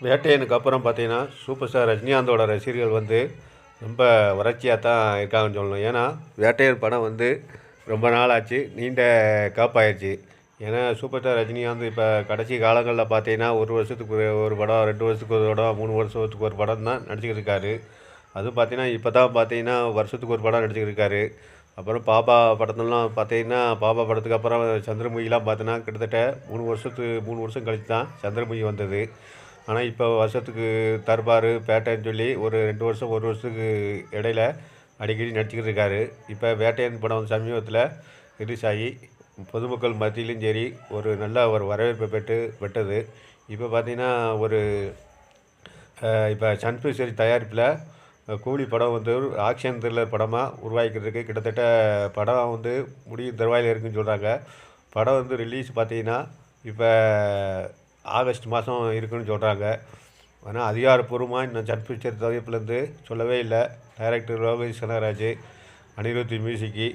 வேட்டையனுக்கு அப்புறம் பார்த்தீங்கன்னா, super star ரஜினிகாந்தோட ரசிகர்கள் வந்து ரொம்ப வறட்சியா தான் இருக்காங்கன்னு சொல்லணும். ஏன்னா, வேட்டையன் படம் வந்து ரொம்ப நாள் ஆச்சு. நீண்ட கேப்பாயிருச்சு. ஏன்னா, சூப்பர் ஸ்டார் ரஜினிகாந்த் இப்ப கடைசி காலங்கள்ல பார்த்தீங்கன்னா, 1 வருஷத்துக்கு ஒரு படம், 2 வருஷத்துக்கு ஒரு படம், 3 வருஷத்துக்கு ஒரு படம் தான் நடிச்சுக்கிட்டு இருக்காரு. அதுவும் பார்த்தீங்கன்னா, இப்ப தான் பார்த்தீங்கன்னா, வருஷத்துக்கு ஒரு படம் நடிச்சுக்கிட்டு இருக்காரு. அப்புறம் பாப்பா படத்துலலாம் பார்த்தீங்கன்னா, பாப்பா படத்துக்கு அப்புறம் சந்திரமுகிலாம் பார்த்தீங்கன்னா, கிட்டத்தட்ட 3 வருஷம் கழிச்சு தான் சந்திரமுகி வந்தது. ஆனா, இப்போ வருஷத்துக்கு தர்பாரு, பேட்டைன்னு சொல்லி ஒரு 2 வருஷம், 1 வருஷத்துக்கு இடையில அடிக்கடி நடிச்சுக்கிட்டு இருக்காரு. இப்போ வேட்டையன் படம் வந்து சமீபத்தில ரிலீஸ் ஆகி பொதுமக்கள் மத்தியிலும் சரி, ஒரு நல்ல ஒரு வரவேற்பை பெற்றது. இப்போ பார்த்தீங்கன்னா, ஒரு இப்போ சன் பிக்சர்ஸ் தயாரிப்பில கூலி படம் வந்து ஒரு ஆக்ஷன் த்ரில்லர் படமா உருவாகிக்கிட்டு இருக்கு. கிட்டத்தட்ட படம் வந்து முடியும் தருவாயில இருக்குன்னு சொல்றாங்க. படம் வந்து ரிலீஸ் பார்த்தீங்கன்னா, இப்ப ஆகஸ்ட் மாதம் இருக்குன்னு சொல்றாங்க. ஆனா அதிகாரப்பூர்வமா இன்னும் சன் பிக்சர் தரப்புலேருந்து சொல்லவே இல்ல. டைரக்டர் லோகேஷ் கனகராஜ், அனிருத் மியூசிக்கு,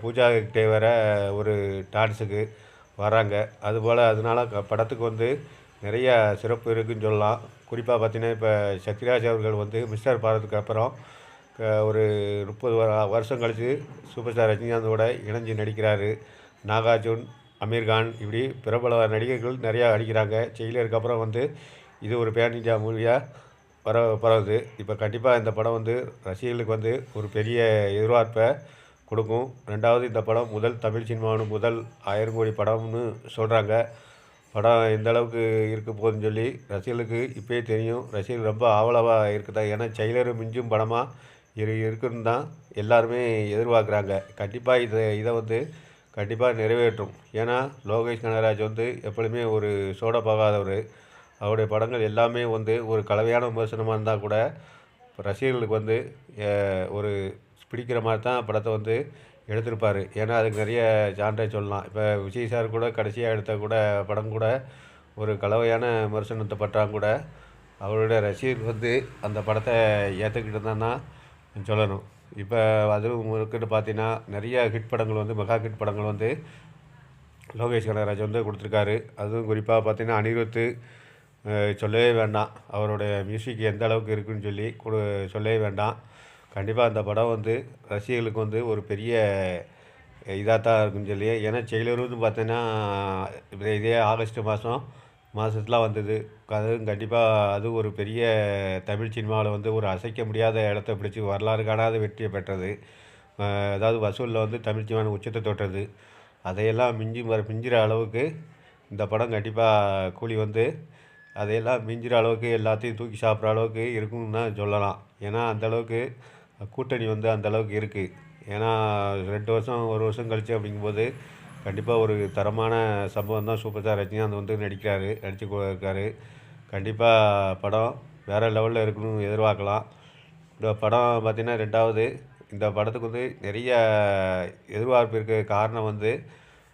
பூஜா ஹெக்டே வேற ஒரு டான்ஸுக்கு வராங்க. அதுபோல் அதனால படத்துக்கு வந்து நிறைய சிறப்பு இருக்குன்னு சொல்லலாம். குறிப்பா பார்த்தீங்கன்னா, இப்ப சத்யராஜ் அவர்கள் வந்து மிஸ்டர் பாரத்துக்கு அப்புறம் ஒரு 30 வருஷம் கழிச்சு சூப்பர் ஸ்டார் ரஜினிகாந்தோட இணைஞ்சு நடிக்கிறாரு. நாகார்ஜுன், அமீர்கான் இப்படி பிரபல நடிகர்கள் நிறையா நடிக்கிறாங்க. ஜெயிலருக்கு அப்புறம் வந்து இது ஒரு பேன் இண்டியா மூவியா பரவுது. இப்போ கண்டிப்பாக இந்த படம் வந்து ரசிகர்களுக்கு வந்து ஒரு பெரிய எதிர்பார்ப்பை கொடுக்கும். 2வது இந்த படம் முதல் தமிழ் சினிமாவின் முதல் 1000 கோடி படம்னு சொல்கிறாங்க. படம் எந்த அளவுக்கு இருக்க போகுதுன்னு சொல்லி ரசிகர்களுக்கு இப்போயே தெரியும். ரசிகர்கள் ரொம்ப ஆவலவா இருக்குதா, ஏன்னா ஜெயிலர் மிஞ்சும் படமாக இருக்குன்னு தான் எல்லாருமே எதிர்பார்க்குறாங்க. கண்டிப்பாக இதை வந்து கண்டிப்பாக நிறைவேற்றும். ஏன்னா லோகேஷ் கனகராஜ் வந்து எப்பொழுதுமே ஒரு சோட போகாதவர். அவருடைய படங்கள் எல்லாமே வந்து ஒரு கலவையான விமர்சனமாக இருந்தால் கூட ரசிகர்களுக்கு வந்து ஒரு பிடிக்கிற மாதிரி தான் படத்தை வந்து எடுத்திருப்பார். ஏன்னா அதுக்கு நிறைய சான்றை சொல்லலாம். இப்போ விஜய் சார் கூட கடைசியாக எடுத்த கூட படம் கூட ஒரு கலவையான விமர்சனத்தை பட்டாலும் கூட அவருடைய ரசிகர்கள் வந்து அந்த படத்தை ஏற்றுக்கிட்டு தான் தான் சொல்லணும். இப்போ அதுவும் இருக்குன்னு பார்த்தீங்கன்னா, நிறைய ஹிட் படங்கள் வந்து மெகா ஹிட் படங்கள் வந்து லோகேஷ் கனகராஜ் வந்து கொடுத்துருக்காரு. அதுவும் குறிப்பாக பார்த்தீங்கன்னா, அனிருத் சொல்லவே வேண்டாம். அவருடைய மியூசிக் எந்த அளவுக்கு இருக்குன்னு சொல்லி சொல்லவே வேண்டாம். கண்டிப்பாக அந்த படம் வந்து ரசிகர்களுக்கு வந்து ஒரு பெரிய இதாக தான் இருக்குன்னு சொல்லி, ஏன்னா ஜெயிலர் வந்து பார்த்தீங்கன்னா, இதே ஆகஸ்ட் மாதத்துல வந்தது. அதுவும் கண்டிப்பாக அது ஒரு பெரிய தமிழ் சினிமாவில் வந்து ஒரு அசைக்க முடியாத இடத்த பிடிச்சு வரலாறு காணாத வெற்றியை பெற்றது. அதாவது வசூலில் வந்து தமிழ் சினிமாவின் உச்சத்தை தொட்டது. அதையெல்லாம் மிஞ்சுற அளவுக்கு இந்த படம் கண்டிப்பாக கூலி வந்து அதையெல்லாம் மிஞ்சுற அளவுக்கு எல்லாத்தையும் தூக்கி சாப்பிட்ற அளவுக்கு இருக்குன்னு தான் சொல்லலாம். ஏன்னா அந்தளவுக்கு கூட்டணி வந்து அந்த அளவுக்கு இருக்குது. ஏன்னா 2 வருஷம், 1 வருஷம் கழிச்சு அப்படிங்கும்போது கண்டிப்பாக ஒரு தரமான சம்பவம் தான் சூப்பர் ஸ்டார் ரஜினிகாந்த் வந்து நடிச்சு இருக்காரு. கண்டிப்பாக படம் வேறு லெவலில் இருக்குன்னு எதிர்பார்க்கலாம். இந்த படம் பார்த்திங்கன்னா, 2வது இந்த படத்துக்கு வந்து நிறைய எதிர்பார்ப்பு இருக்க காரணம் வந்து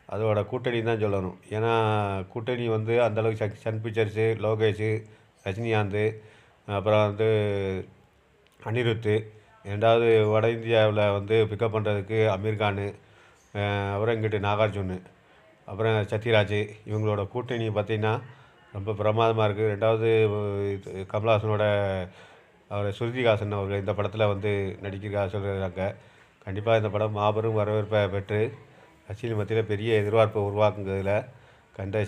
அதோட கூட்டணி தான் சொல்லணும். ஏன்னா கூட்டணி வந்து அந்தளவுக்கு சன் பிக்சர்ஸு, லோகேஷு, ரஜினிகாந்த், அப்புறம் வந்து அனிருத், 2வது வட இந்தியாவில் வந்து பிக்கப் பண்ணுறதுக்கு அமீர்கான், அப்புறம் இங்கிட்டு நாகார்ஜுன், அப்புறம் சத்யராஜ், இவங்களோட கூட்டணி பார்த்திங்கன்னா ரொம்ப பிரமாதமாக இருக்குது. 2வது கமலஹாசனோட அவர் ஸ்ருதிஹாசன் அவர்கள் இந்த படத்தில் வந்து நடிக்கிறதாக சொல்கிறாங்க. கண்டிப்பாக இந்த படம் மாபெரும் வரவேற்பை பெற்று ரசிகர்கள் மத்தியில் பெரிய எதிர்பார்ப்பை உருவாக்குங்கிறதுல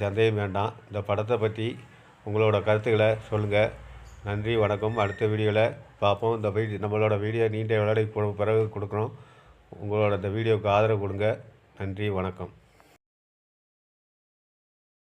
சந்தேகம் வேண்டாம். இந்த படத்தை பற்றி உங்களோட கருத்துக்களை சொல்லுங்கள். நன்றி, வணக்கம். அடுத்த வீடியோவில் பார்ப்போம். இந்த நம்மளோட வீடியோ நீண்ட விளையாடி பிறகு கொடுக்குறோம். உங்களோட இந்த வீடியோவுக்கு ஆதரவு கொடுங்க. நன்றி, வணக்கம்.